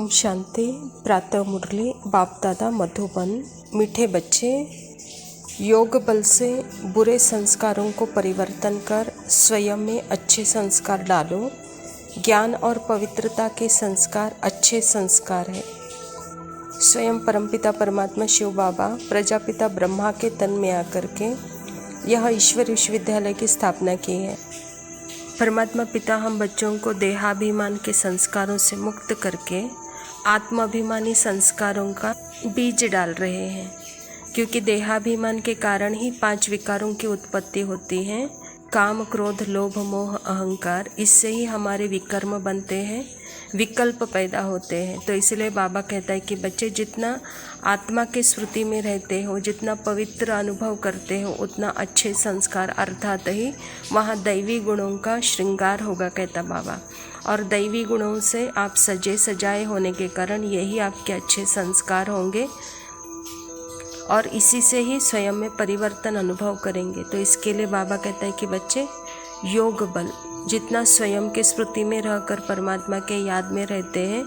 ओम शांति। प्रातः मुरली। बाप दादा मधुबन। मीठे बच्चे, योग बल से बुरे संस्कारों को परिवर्तन कर स्वयं में अच्छे संस्कार डालो। ज्ञान और पवित्रता के संस्कार अच्छे संस्कार है। स्वयं परमपिता परमात्मा शिव बाबा प्रजापिता ब्रह्मा के तन में आकर के यह ईश्वर विश्वविद्यालय की स्थापना की है। परमात्मा पिता हम बच्चों को देहाभिमान के संस्कारों से मुक्त करके आत्माभिमानी संस्कारों का बीज डाल रहे हैं, क्योंकि देहाभिमान के कारण ही 5 विकारों की उत्पत्ति होती है। काम, क्रोध, लोभ, मोह, अहंकार। इससे ही हमारे विकर्म बनते हैं, विकल्प पैदा होते हैं। तो इसलिए बाबा कहता है कि बच्चे जितना आत्मा के स्मृति में रहते हो, जितना पवित्र अनुभव करते हो, उतना अच्छे संस्कार अर्थात ही वहाँ दैवी गुणों का श्रृंगार होगा, कहता बाबा। और दैवी गुणों से आप सजे सजाए होने के कारण यही आपके अच्छे संस्कार होंगे और इसी से ही स्वयं में परिवर्तन अनुभव करेंगे। तो इसके लिए बाबा कहता है कि बच्चे योग बल, जितना स्वयं के स्मृति में रहकर परमात्मा के याद में रहते हैं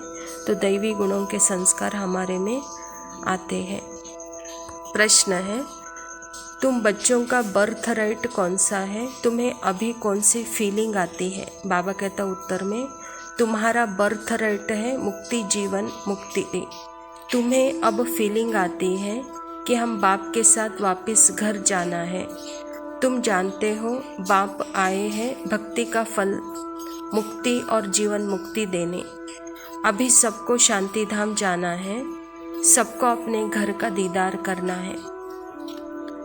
तो दैवी गुणों के संस्कार हमारे में आते हैं। प्रश्न है, तुम बच्चों का बर्थ राइट कौन सा है? तुम्हें अभी कौन सी फीलिंग आती है? बाबा कहता उत्तर में, तुम्हारा बर्थ राइट है मुक्ति, जीवन मुक्ति। तुम्हें अब फीलिंग आती है कि हम बाप के साथ वापस घर जाना है। तुम जानते हो बाप आए हैं भक्ति का फल, मुक्ति और जीवन मुक्ति देने। अभी सबको शांति धाम जाना है, सबको अपने घर का दीदार करना है।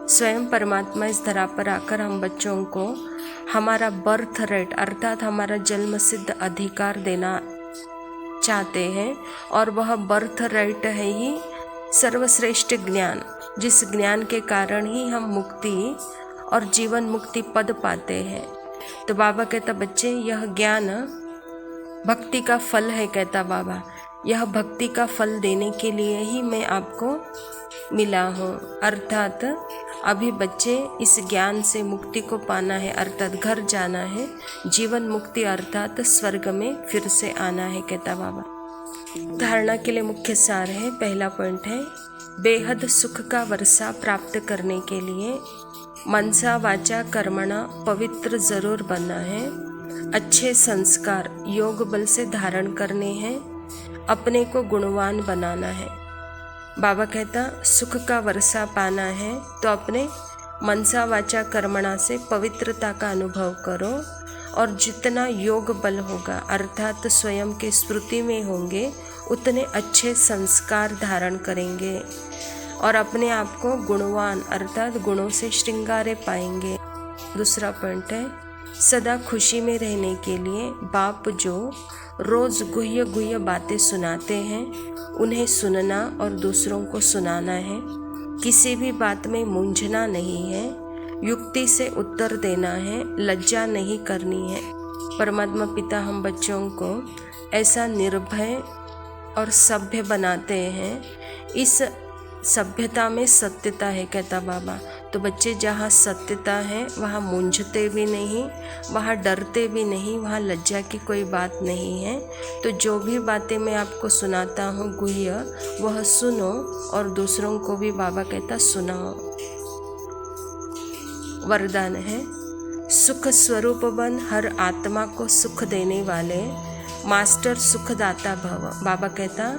स्वयं परमात्मा इस धरा पर आकर हम बच्चों को हमारा बर्थ राइट अर्थात हमारा जन्म सिद्ध अधिकार देना चाहते हैं, और वह बर्थ राइट है ही सर्वश्रेष्ठ ज्ञान, जिस ज्ञान के कारण ही हम मुक्ति और जीवन मुक्ति पद पाते हैं। तो बाबा कहता बच्चे यह ज्ञान भक्ति का फल है, कहता बाबा। यह भक्ति का फल देने के लिए ही मैं आपको मिला हूँ। अर्थात अभी बच्चे इस ज्ञान से मुक्ति को पाना है, अर्थात घर जाना है। जीवन मुक्ति अर्थात स्वर्ग में फिर से आना है, कहता बाबा। धारणा के लिए मुख्य सार है। पहला पॉइंट है, बेहद सुख का वर्षा प्राप्त करने के लिए मनसा वाचा कर्मणा पवित्र जरूर बनना है। अच्छे संस्कार योग बल से धारण करने हैं, अपने को गुणवान बनाना है। बाबा कहता सुख का वर्षा पाना है तो अपने मनसा वाचा कर्मणा से पवित्रता का अनुभव करो, और जितना योग बल होगा अर्थात स्वयं के स्मृति में होंगे उतने अच्छे संस्कार धारण करेंगे और अपने आप को गुणवान अर्थात गुणों से श्रृंगारे पाएंगे। दूसरा पॉइंट है, सदा खुशी में रहने के लिए बाप जो रोज गुह्य गुह्य बातें सुनाते हैं उन्हें सुनना और दूसरों को सुनाना है। किसी भी बात में मूंझना नहीं है, युक्ति से उत्तर देना है, लज्जा नहीं करनी है। परमात्मा पिता हम बच्चों को ऐसा निर्भय और सभ्य बनाते हैं। इस सभ्यता में सत्यता है, कहता बाबा। तो बच्चे जहाँ सत्यता है वहाँ मूंझते भी नहीं, वहाँ डरते भी नहीं, वहाँ लज्जा की कोई बात नहीं है। तो जो भी बातें मैं आपको सुनाता हूँ गुह्य, वह सुनो और दूसरों को भी बाबा कहता सुनाओ। वरदान है, सुख स्वरूप बन हर आत्मा को सुख देने वाले मास्टर सुखदाता भव। बाबा कहता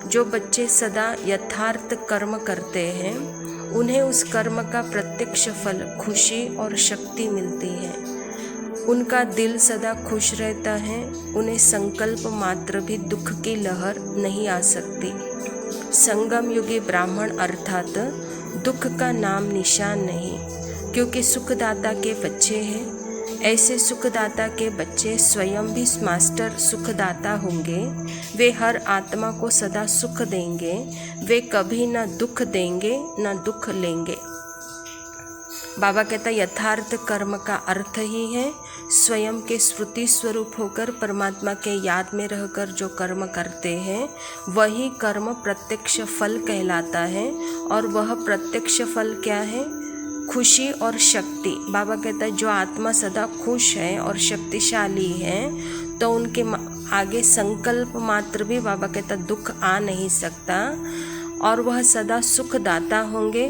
जो बच्चे सदा यथार्थ कर्म करते हैं उन्हें उस कर्म का प्रत्यक्ष फल खुशी और शक्ति मिलती है। उनका दिल सदा खुश रहता है, उन्हें संकल्प मात्र भी दुख की लहर नहीं आ सकती। संगम युगी ब्राह्मण अर्थात दुख का नाम निशान नहीं, क्योंकि सुखदाता के बच्चे हैं। ऐसे सुखदाता के बच्चे स्वयं भी मास्टर सुखदाता होंगे। वे हर आत्मा को सदा सुख देंगे, वे कभी न दुख देंगे न दुख लेंगे। बाबा कहता यथार्थ कर्म का अर्थ ही है स्वयं के स्मृति स्वरूप होकर परमात्मा के याद में रहकर जो कर्म करते हैं वही कर्म प्रत्यक्ष फल कहलाता है। और वह प्रत्यक्ष फल क्या है? खुशी और शक्ति। बाबा कहता है जो आत्मा सदा खुश है और शक्तिशाली है तो उनके आगे संकल्प मात्र भी बाबा कहता दुख आ नहीं सकता, और वह सदा सुखदाता होंगे।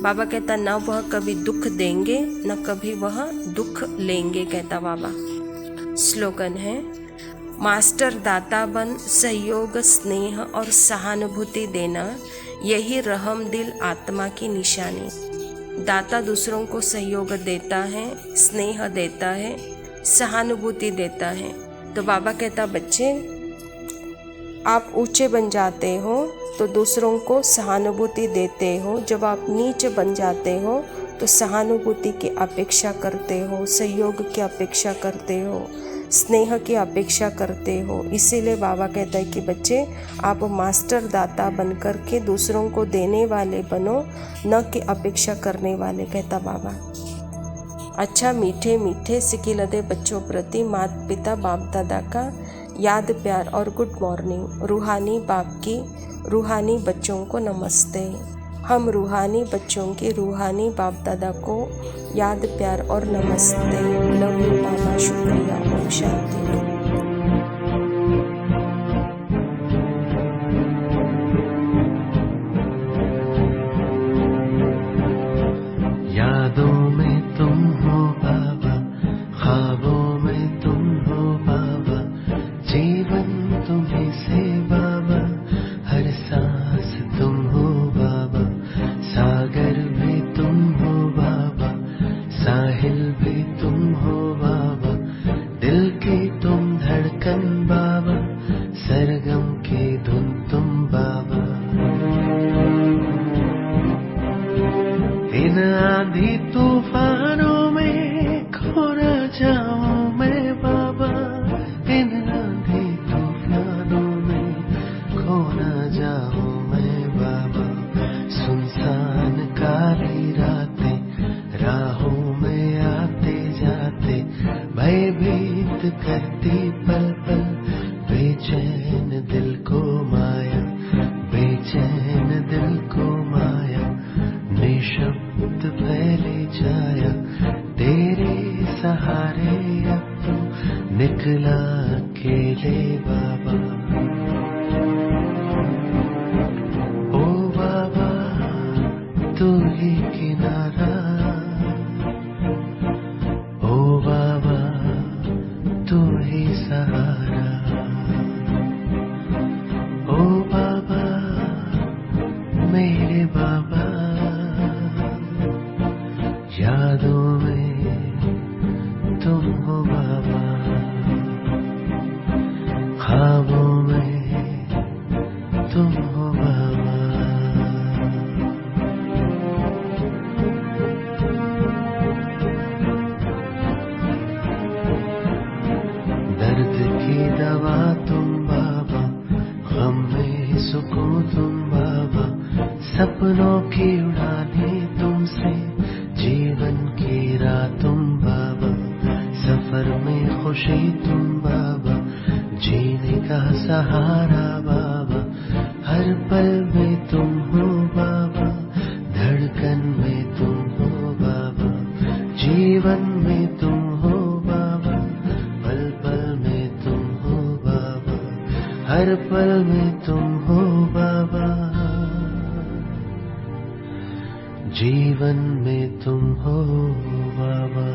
बाबा कहता न वह कभी दुख देंगे न कभी वह दुख लेंगे, कहता बाबा। स्लोगन है, मास्टर दाता बन, सहयोग स्नेह और सहानुभूति देना, यही रहम दिल आत्मा की निशानी। दाता दूसरों को सहयोग देता है, स्नेह देता है, सहानुभूति देता है। तो बाबा कहता बच्चे, आप ऊंचे बन जाते हो तो दूसरों को सहानुभूति देते हो, जब आप नीचे बन जाते हो तो सहानुभूति की अपेक्षा करते हो, सहयोग की अपेक्षा करते हो, स्नेह की अपेक्षा करते हो। इसीलिए बाबा कहता है कि बच्चे, आप मास्टर दाता बनकर के दूसरों को देने वाले बनो, न कि अपेक्षा करने वाले, कहता बाबा। अच्छा, मीठे मीठे सिकिलदे बच्चों प्रति माता पिता बाप दादा का याद प्यार और गुड मॉर्निंग। रूहानी बाप की रूहानी बच्चों को नमस्ते। हम रूहानी बच्चों के रूहानी बाप दादा को याद प्यार और नमस्ते। लव यू बाबा, शुक्रिया, ओम शांति। यादों में तुम हो बाबा, ख्वाबों में तुम हो बाबा, जीवन तुम्हीं से बाबा, हर सांस तुम हो बाबा, सागर भी तुम हो बाबा, साहिल भी तुम हो बाबा, दिल की तुम धड़कन बाबा, सरगम की धुन तुम बाबा। इन आंधी तूफानों में खो न जाऊं मैं बाबा, इन आंधी तूफानों में खो न जाऊं मैं बाबा। सुनसान काली रातें राहों में आते जाते, भयभीत करती पल पल, बेचैन दिल को माया, बेचैन दिल को माया, निशब्द फैले छाया, तेरे सहारे अब तो निकला अकेले बाबा। ओ बाबा तू ही किनारा, ओ बाबा तू ही सहारा, ओ बाबा मेरे बाबा। यादों में तुम हो बाबा, ख्वाबों में तुम हो बाबा। दर्द की दवा तुम बाबा, गम में सुकून तुम बाबा, सपनों की उड़ाने तुमसे, जीवन की राह तुम बाबा, सफर में खुशी तुम बाबा, जीने का सहारा बाबा, हर पल में तुम हो बाबा, धड़कन में तुम हो बाबा, जीवन में तुम हो बाबा, पल पल में तुम हो बाबा, हर पल में तुम हो बाबा, जीवन में तुम हो बाबा।